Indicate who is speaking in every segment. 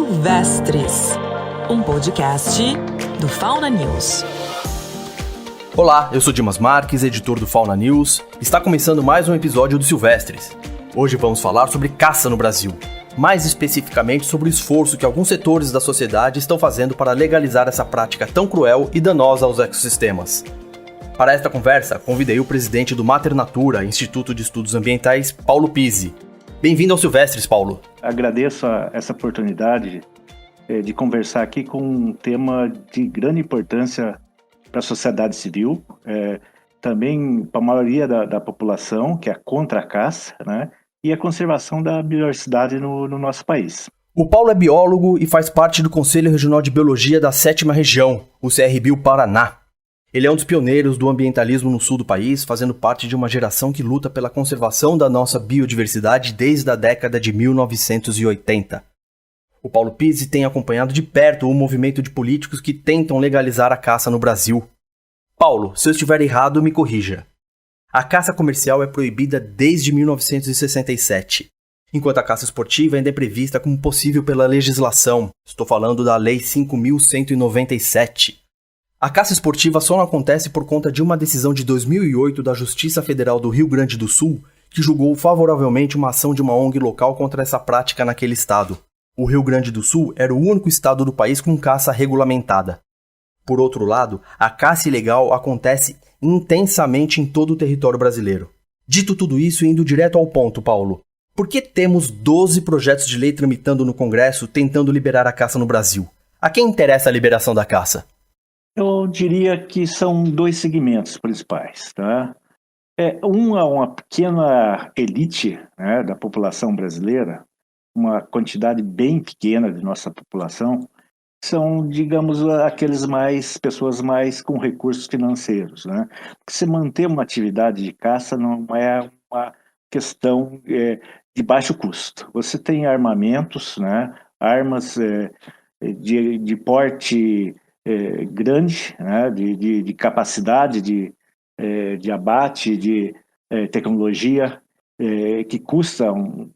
Speaker 1: Silvestres, um podcast do Fauna News.
Speaker 2: Olá, eu sou Dimas Marques, editor do Fauna News. Está começando mais um episódio do Silvestres. Hoje vamos falar sobre caça no Brasil. Mais especificamente sobre o esforço que alguns setores da sociedade estão fazendo para legalizar essa prática tão cruel e danosa aos ecossistemas. Para esta conversa, convidei o presidente do Mater Natura, Instituto de Estudos Ambientais, Paulo Pizzi. Bem-vindo ao Silvestres, Paulo.
Speaker 3: Agradeço essa oportunidade de conversar aqui com um tema de grande importância para a sociedade civil, também para a maioria da população, que é contra a caça, né, e a conservação da biodiversidade no nosso país.
Speaker 2: O Paulo é biólogo e faz parte do Conselho Regional de Biologia da 7ª Região, o CRBio Paraná. Ele é um dos pioneiros do ambientalismo no sul do país, fazendo parte de uma geração que luta pela conservação da nossa biodiversidade desde a década de 1980. O Paulo Pizzi tem acompanhado de perto o movimento de políticos que tentam legalizar a caça no Brasil. Paulo, se eu estiver errado, me corrija. A caça comercial é proibida desde 1967, enquanto a caça esportiva ainda é prevista como possível pela legislação. Estou falando da Lei 5.197. A caça esportiva só não acontece por conta de uma decisão de 2008 da Justiça Federal do Rio Grande do Sul, que julgou favoravelmente uma ação de uma ONG local contra essa prática naquele estado. O Rio Grande do Sul era o único estado do país com caça regulamentada. Por outro lado, a caça ilegal acontece intensamente em todo o território brasileiro. Dito tudo isso e indo direto ao ponto, Paulo, por que temos 12 projetos de lei tramitando no Congresso tentando liberar a caça no Brasil? A quem interessa a liberação da caça?
Speaker 3: Eu diria que são dois segmentos principais, tá? Um é uma pequena elite, né, da população brasileira, uma quantidade bem pequena de nossa população, são, digamos, pessoas mais com recursos financeiros, né? Porque se manter uma atividade de caça não é uma questão de baixo custo. Você tem armamentos, né? Armas de porte grande, né? de capacidade de abate, de tecnologia, que custam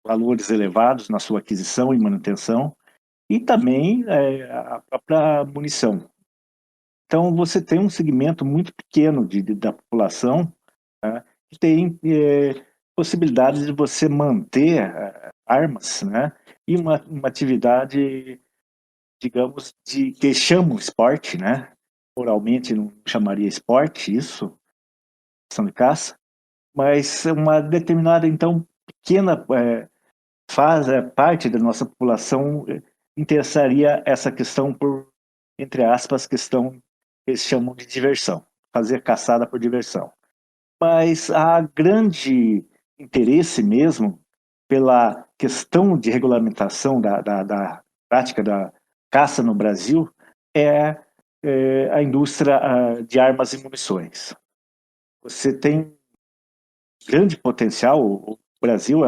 Speaker 3: valores elevados na sua aquisição e manutenção, e também a própria munição. Então, você tem um segmento muito pequeno da população, né, que tem possibilidade de você manter armas, né, e uma atividade, digamos, que chama o esporte, né, oralmente não chamaria esporte isso, ação de caça, mas uma determinada, então, pequena parte da nossa população interessaria essa questão por, entre aspas, questão que eles chamam de diversão, fazer caçada por diversão. Mas há grande interesse mesmo pela questão de regulamentação da prática da caça no Brasil é a indústria de armas e munições. Você tem grande potencial, o Brasil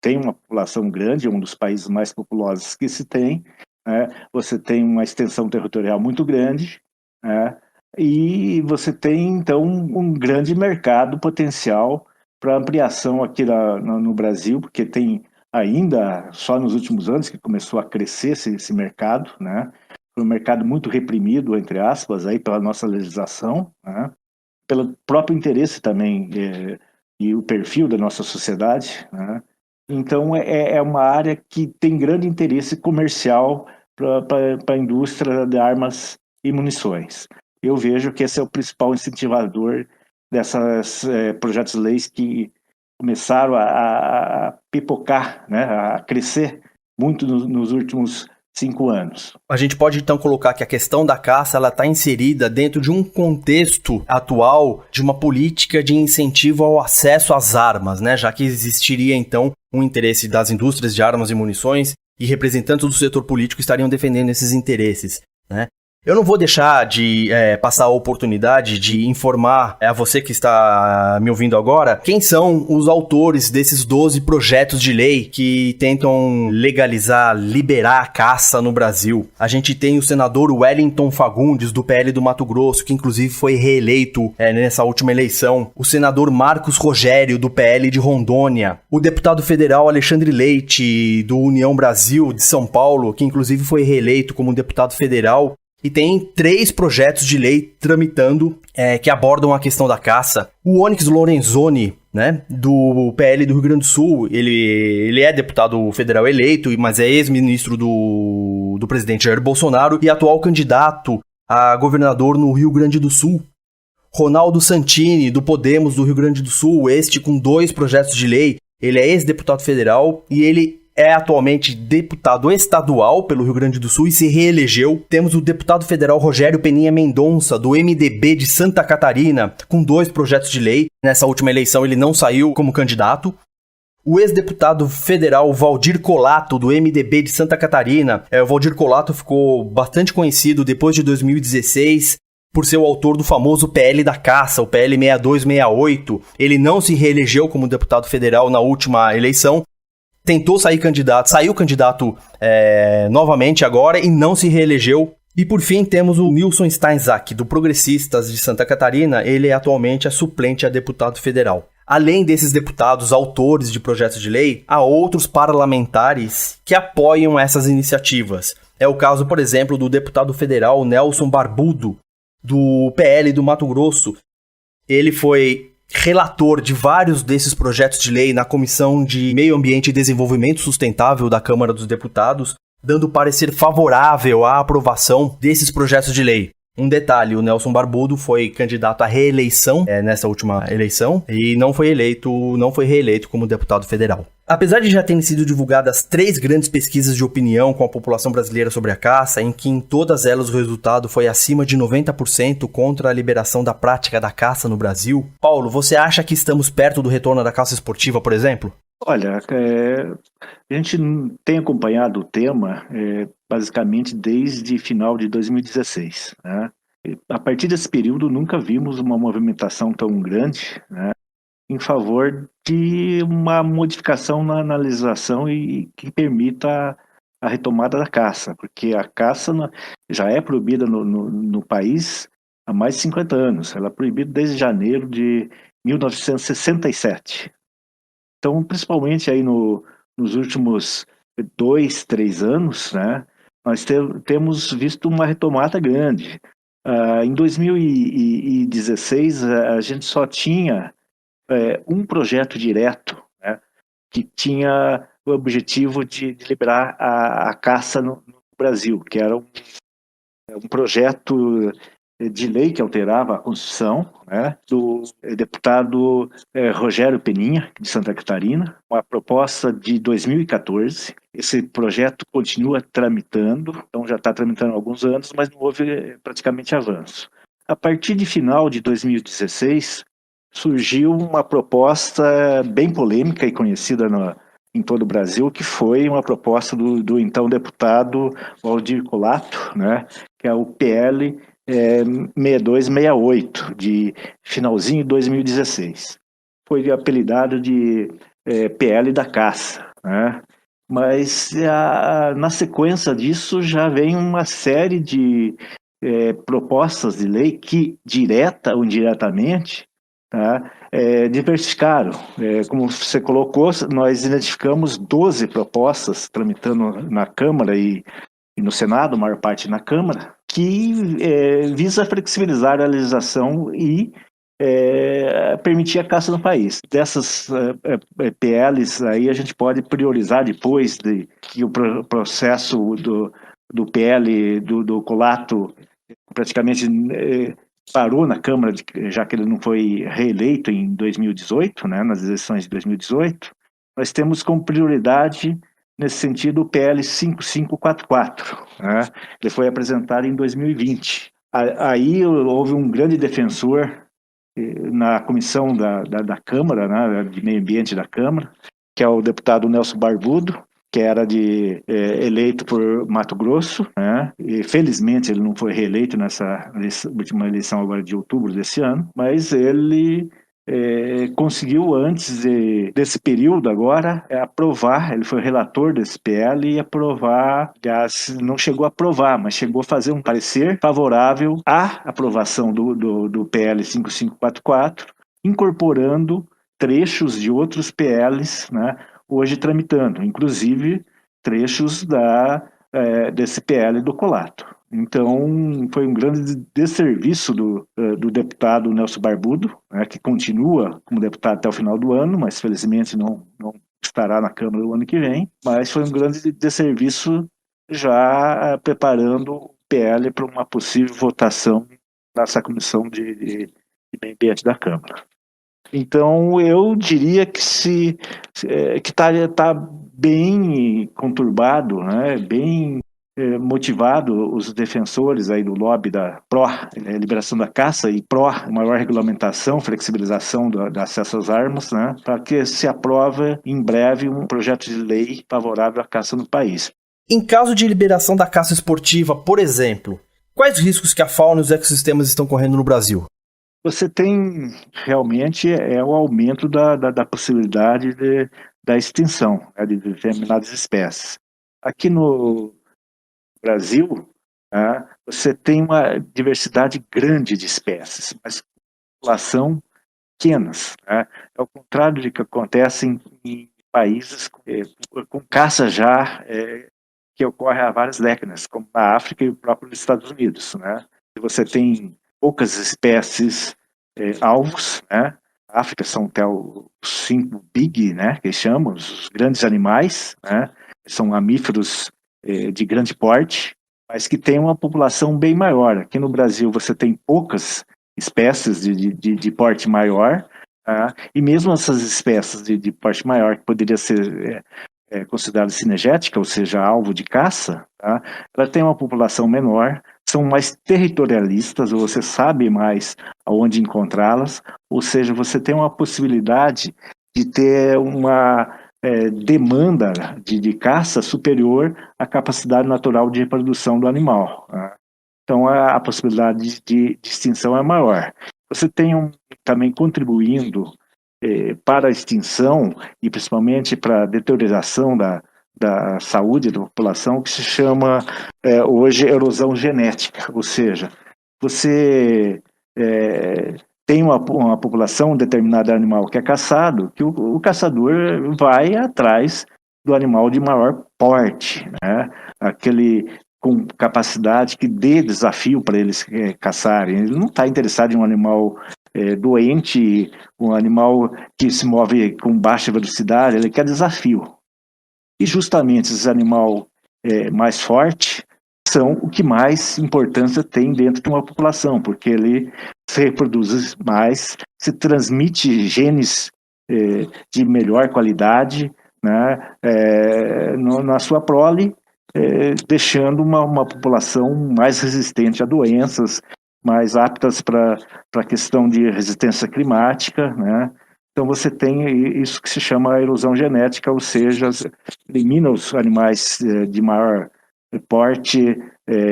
Speaker 3: tem uma população grande, é um dos países mais populosos que se tem, né? Você tem uma extensão territorial muito grande, né? E você tem, então, um grande mercado potencial para ampliação aqui no Brasil, porque tem ainda, só nos últimos anos, que começou a crescer esse mercado, né? Foi um mercado muito reprimido, entre aspas, aí, pela nossa legislação, né? Pelo próprio interesse também e o perfil da nossa sociedade, né? Então, é uma área que tem grande interesse comercial para a indústria de armas e munições. Eu vejo que esse é o principal incentivador desses projetos de leis que começaram a pipocar, né, a crescer muito nos últimos 5 anos.
Speaker 2: A gente pode então colocar que a questão da caça está inserida dentro de um contexto atual de uma política de incentivo ao acesso às armas, né? Já que existiria então um interesse das indústrias de armas e munições e representantes do setor político estariam defendendo esses interesses, né? Eu não vou deixar de passar a oportunidade de informar a você que está me ouvindo agora quem são os autores desses 12 projetos de lei que tentam legalizar, liberar a caça no Brasil. A gente tem o senador Wellington Fagundes, do PL do Mato Grosso, que inclusive foi reeleito nessa última eleição. O senador Marcos Rogério, do PL de Rondônia. O deputado federal Alexandre Leite, do União Brasil de São Paulo, que inclusive foi reeleito como deputado federal. E tem 3 projetos de lei tramitando que abordam a questão da caça. O Onyx Lorenzoni, né, do PL do Rio Grande do Sul, ele é deputado federal eleito, mas é ex-ministro do presidente Jair Bolsonaro e atual candidato a governador no Rio Grande do Sul. Ronaldo Santini, do Podemos do Rio Grande do Sul, este com 2 projetos de lei. Ele é ex-deputado federal e ele é atualmente deputado estadual pelo Rio Grande do Sul e se reelegeu. Temos o deputado federal Rogério Peninha Mendonça, do MDB de Santa Catarina, com 2 projetos de lei. Nessa última eleição ele não saiu como candidato. O ex-deputado federal Valdir Colato, do MDB de Santa Catarina. O Valdir Colato ficou bastante conhecido depois de 2016 por ser o autor do famoso PL da Caça, o PL 6268. Ele não se reelegeu como deputado federal na última eleição. Tentou sair candidato, saiu candidato novamente agora e não se reelegeu. E por fim temos o Nilson Steinzak, do Progressistas de Santa Catarina. Ele atualmente é suplente a deputado federal. Além desses deputados autores de projetos de lei, há outros parlamentares que apoiam essas iniciativas. É o caso, por exemplo, do deputado federal Nelson Barbudo, do PL do Mato Grosso. Ele foi relator de vários desses projetos de lei na Comissão de Meio Ambiente e Desenvolvimento Sustentável da Câmara dos Deputados, dando parecer favorável à aprovação desses projetos de lei. Um detalhe, o Nelson Barbudo foi candidato à reeleição nessa última eleição e não foi reeleito como deputado federal. Apesar de já terem sido divulgadas 3 grandes pesquisas de opinião com a população brasileira sobre a caça, em que em todas elas o resultado foi acima de 90% contra a liberação da prática da caça no Brasil, Paulo, você acha que estamos perto do retorno da caça esportiva, por exemplo?
Speaker 3: Olha, a gente tem acompanhado o tema basicamente desde final de 2016. Né? A partir desse período, nunca vimos uma movimentação tão grande, né, em favor de uma modificação na legislação e que permita a retomada da caça, porque a caça já é proibida no país há mais de 50 anos. Ela é proibida desde janeiro de 1967. Então, principalmente aí nos últimos 2, 3 anos, né, nós temos visto uma retomada grande. Em 2016, a gente só tinha um projeto direto, né, que tinha o objetivo de liberar a caça no Brasil, que era um projeto de lei que alterava a Constituição, né, do deputado Rogério Peninha, de Santa Catarina, uma proposta de 2014. Esse projeto continua tramitando, então já está tramitando há alguns anos, mas não houve praticamente avanço. A partir de final de 2016, surgiu uma proposta bem polêmica e conhecida em todo o Brasil, que foi uma proposta do então deputado Valdir Colato, né, que é o PL 6268, de finalzinho de 2016. Foi apelidado de PL da Caça, né? Mas na sequência disso já vem uma série de propostas de lei que, direta ou indiretamente, tá, diversificaram. Como você colocou, nós identificamos 12 propostas tramitando na Câmara e no Senado, a maior parte na Câmara, que visa flexibilizar a legislação e permitir a caça no país. Dessas PLs aí a gente pode priorizar depois que o processo do PL do Colato praticamente parou na Câmara, já que ele não foi reeleito em 2018, né, nas eleições de 2018, nós temos como prioridade, nesse sentido, o PL 5544. Né? Ele foi apresentado em 2020. Aí houve um grande defensor na comissão da Câmara, né, de Meio Ambiente da Câmara, que é o deputado Nelson Barbudo, que era eleito por Mato Grosso, né? E felizmente ele não foi reeleito nessa última eleição agora de outubro desse ano, mas ele conseguiu antes desse período agora aprovar, ele foi relator desse PL e aprovar, aliás, não chegou a aprovar, mas chegou a fazer um parecer favorável à aprovação do PL 5544, incorporando trechos de outros PLs, né, hoje tramitando, inclusive trechos desse PL do Colato. Então, foi um grande desserviço do deputado Nelson Barbudo, né, que continua como deputado até o final do ano, mas felizmente não estará na Câmara o ano que vem, mas foi um grande desserviço já preparando o PL para uma possível votação nessa comissão de meio ambiente da Câmara. Então, eu diria que que tá bem conturbado, né? Bem motivado os defensores aí do lobby da pró-liberação da caça e pró-maior regulamentação, flexibilização do acesso às armas, né? Para que se aprove em breve um projeto de lei favorável à caça no país.
Speaker 2: Em caso de liberação da caça esportiva, por exemplo, quais riscos que a fauna e os ecossistemas estão correndo no Brasil?
Speaker 3: Você tem realmente o aumento da possibilidade da extinção, né, de determinadas espécies. Aqui no Brasil, né, você tem uma diversidade grande de espécies, mas população pequenas. Né? É o contrário do que acontece em países com caça já que ocorre há várias décadas, como na África e o próprio Estados Unidos. Né? Você tem poucas espécies alvos, né? Na África são até os 5 big, né? Que chamam, os grandes animais, né? São mamíferos de grande porte, mas que têm uma população bem maior. Aqui no Brasil você tem poucas espécies de porte maior, tá? E mesmo essas espécies de porte maior, que poderia ser considerada cinegética, ou seja, alvo de caça, tá? Ela tem uma população menor, são mais territorialistas, ou você sabe mais aonde encontrá-las, ou seja, você tem uma possibilidade de ter uma demanda de caça superior à capacidade natural de reprodução do animal. Tá? Então, a possibilidade de extinção é maior. Você tem também contribuindo para a extinção e principalmente para a deterioração da saúde da população, que se chama hoje erosão genética, ou seja, você tem uma população, um determinado animal que é caçado, que o caçador vai atrás do animal de maior porte, né? Aquele com capacidade que dê desafio para eles caçarem. Ele não está interessado em um animal doente, um animal que se move com baixa velocidade, ele quer desafio. E justamente esse animal mais forte são o que mais importância tem dentro de uma população, porque ele se reproduz mais, se transmite genes de melhor qualidade, né, na sua prole, deixando uma população mais resistente a doenças, mais aptas para a questão de resistência climática, né? Então você tem isso que se chama erosão genética, ou seja, elimina os animais de maior porte,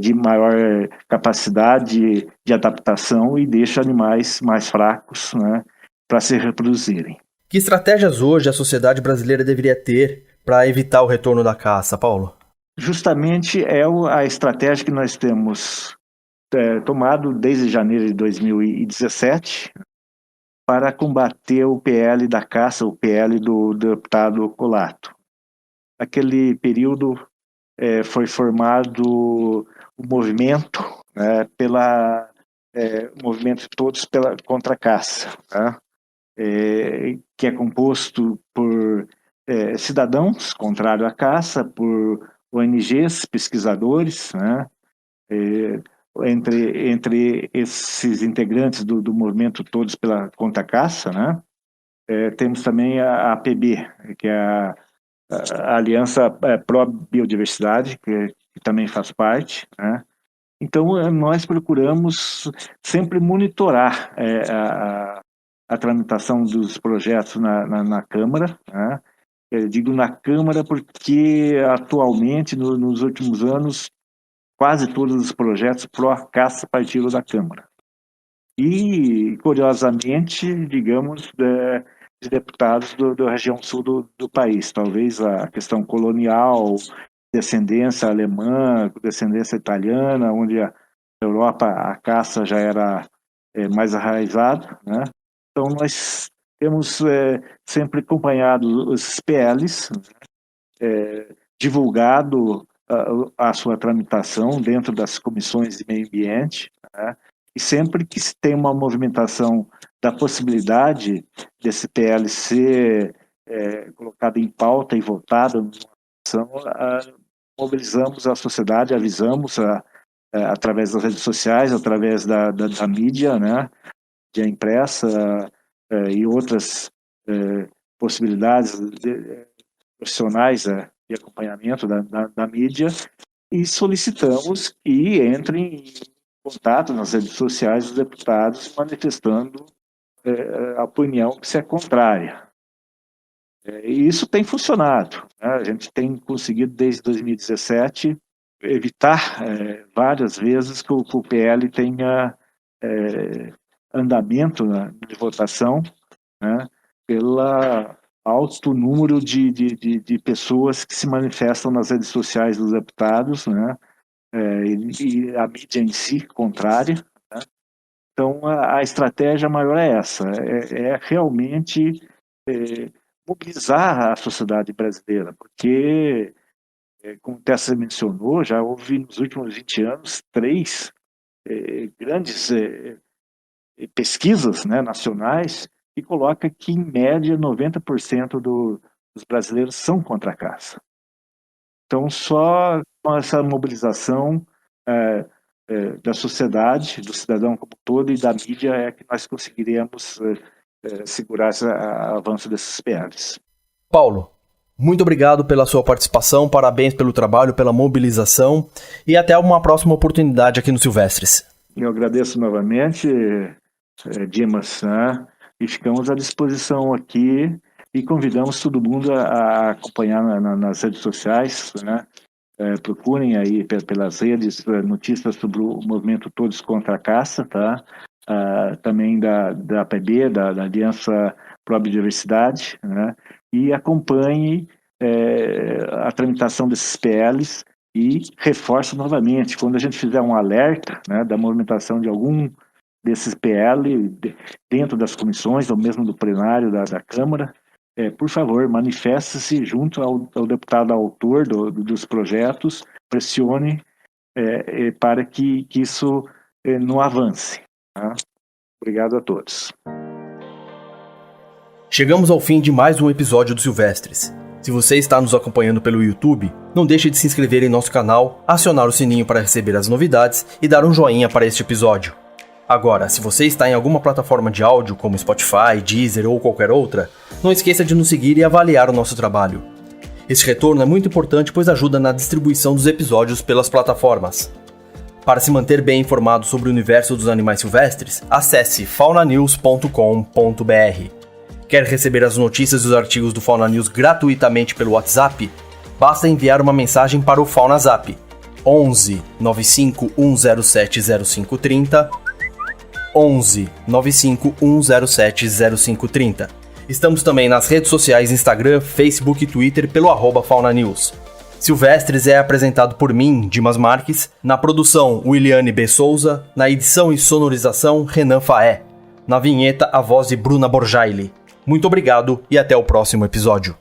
Speaker 3: de maior capacidade de adaptação e deixa animais mais fracos, né, para se reproduzirem.
Speaker 2: Que estratégias hoje a sociedade brasileira deveria ter para evitar o retorno da caça, Paulo?
Speaker 3: Justamente a estratégia que nós temos tomado desde janeiro de 2017 para combater o PL da caça, o PL do deputado Colato. Naquele período foi formado o movimento, movimento Todos contra a Caça, tá? Que é composto por cidadãos contrários à caça, por ONGs, pesquisadores, né? Entre esses integrantes do movimento Todos contra a Caça, né? Temos também a APB, que é a Aliança Pró Biodiversidade, que também faz parte, né? Então, nós procuramos sempre monitorar a tramitação dos projetos na Câmara, né? Digo na Câmara porque atualmente, nos últimos anos, quase todos os projetos pró-caça partiram da Câmara. E, curiosamente, digamos, de deputados da região sul do país. Talvez a questão colonial, descendência alemã, descendência italiana, onde a Europa, a caça já era mais arraizada, né? Então, nós temos sempre acompanhado os PLs, divulgado a sua tramitação dentro das comissões de meio ambiente, né? E sempre que se tem uma movimentação da possibilidade desse PL ser colocado em pauta e votado numa ação, mobilizamos a sociedade, avisamos através das redes sociais, através da mídia, né, de impressa e outras possibilidades profissionais de acompanhamento da mídia, e solicitamos que entrem em contato nas redes sociais dos deputados manifestando a opinião que se é contrária. E isso tem funcionado, né? A gente tem conseguido desde 2017 evitar várias vezes que o PL tenha andamento de votação, né, pela alto número de pessoas que se manifestam nas redes sociais dos deputados, né, e a mídia em si contrária, né? Então a estratégia maior é essa, realmente mobilizar a sociedade brasileira, porque, como o Tessa mencionou, já houve nos últimos 20 anos 3 grandes pesquisas, né, nacionais, que coloca que, em média, 90% dos brasileiros são contra a caça. Então, só com essa mobilização da sociedade, do cidadão como todo e da mídia é que nós conseguiremos segurar esse avanço desses PLs.
Speaker 2: Paulo, muito obrigado pela sua participação, parabéns pelo trabalho, pela mobilização e até uma próxima oportunidade aqui no Silvestres.
Speaker 3: Eu agradeço novamente, Dimas, né? E ficamos à disposição aqui e convidamos todo mundo a acompanhar nas redes sociais, né? Procurem aí pelas redes notícias sobre o movimento Todos contra a Caça, tá? Também da APB, da Aliança Pro a Biodiversidade, né? E acompanhe a tramitação desses PLs e reforço novamente, quando a gente fizer um alerta, né, da movimentação de algum desses PL dentro das comissões, ou mesmo do plenário da Câmara, por favor, manifeste-se junto ao deputado autor dos projetos, pressione para que isso não avance. Tá? Obrigado a todos.
Speaker 2: Chegamos ao fim de mais um episódio do Silvestres. Se você está nos acompanhando pelo YouTube, não deixe de se inscrever em nosso canal, acionar o sininho para receber as novidades e dar um joinha para este episódio. Agora, se você está em alguma plataforma de áudio como Spotify, Deezer ou qualquer outra, não esqueça de nos seguir e avaliar o nosso trabalho. Esse retorno é muito importante, pois ajuda na distribuição dos episódios pelas plataformas. Para se manter bem informado sobre o universo dos animais silvestres, acesse faunanews.com.br. Quer receber as notícias e os artigos do Fauna News gratuitamente pelo WhatsApp? Basta enviar uma mensagem para o FaunaZap 11 95 107 0530 11 95 107 0530. Estamos também nas redes sociais Instagram, Facebook e Twitter pelo @FaunaNews. Silvestres é apresentado por mim, Dimas Marques, na produção Williane B. Souza, na edição e sonorização Renan Faé, na vinheta a voz de Bruna Borjaili. Muito obrigado e até o próximo episódio.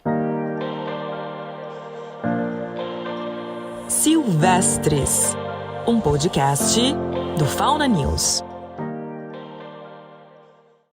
Speaker 1: Silvestres, um podcast do Fauna News.